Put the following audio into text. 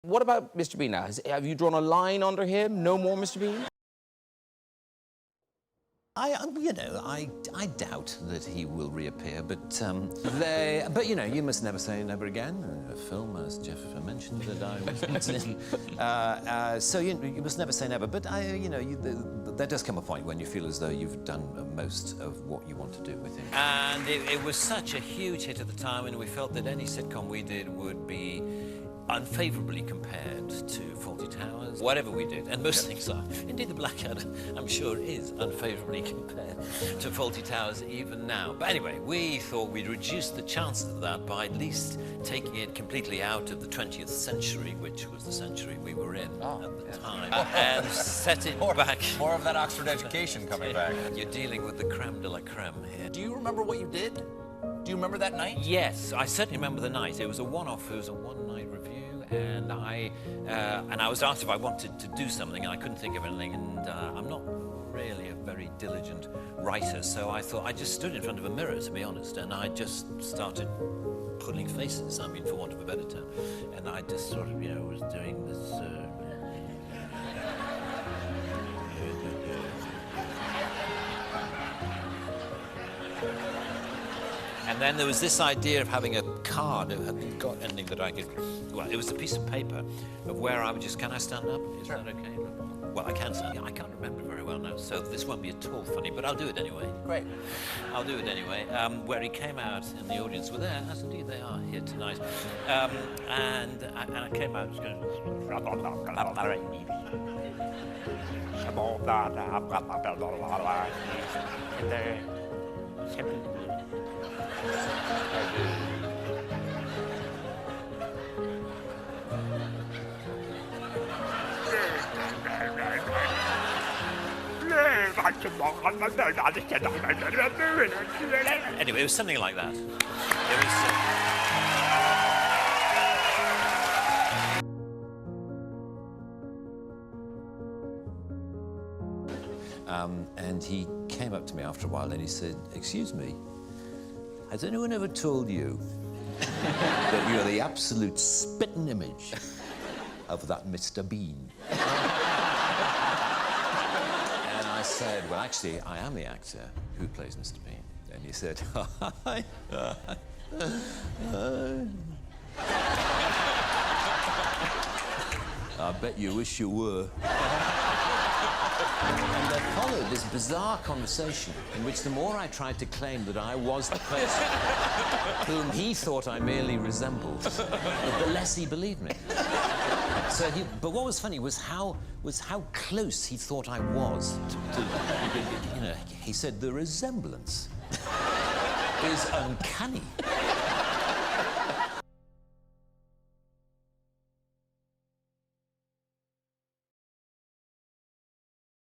What about Mr. Bean now? Have you drawn a line under him? No more Mr. Bean? I doubt that he will reappear, but you know, you must never say never again. A film, as Jeff mentioned, that I was in. So you must never say never. But you know, there does come a point when you feel as though you've done most of what you want to do with him. And it was such a huge hit at the time, and we felt that any sitcom we did would be unfavourably compared to Fawlty Towers, whatever we did, and most things are. Indeed, The Blackadder, I'm sure, is unfavourably compared to Fawlty Towers even now. But anyway, we thought we'd reduce the chances of that by at least taking it completely out of the 20th century, which was the century we were in at the time, and set it back. More of that Oxford education coming back. You're dealing with the creme de la creme here. Do you remember what you did? Do you remember that night? Yes, I certainly remember the night. It was a one-off, it was a one-night review, and I was asked if I wanted to do something, and I couldn't think of anything, and I'm not really a very diligent writer, so I thought I just stood in front of a mirror, to be honest, and I just started pulling faces, I mean, for want of a better term, and I just sort of, you know, was doing this... And then there was this idea of having a card. It hadn't got anything that I could... Well, it was a piece of paper of where I would just... Can I stand up? Is that okay? Well, I can stand up. I can't remember very well now, so this won't be at all funny, but I'll do it anyway. Great. I'll do it anyway. Where he came out and the audience were there, as indeed they are here tonight. And I came out just going... Anyway, it was something like that. It was... And he came up to me after a while and he said, "Excuse me, has anyone ever told you that you're the absolute spitting image of that Mr. Bean?" And I said, "Well, actually, I am the actor who plays Mr. Bean." And he said, "I bet you wish you were." And there followed this bizarre conversation in which the more I tried to claim that I was the person whom he thought I merely resembled, the less he believed me. But what was funny was how close he thought I was to you know, he said, "The resemblance is uncanny."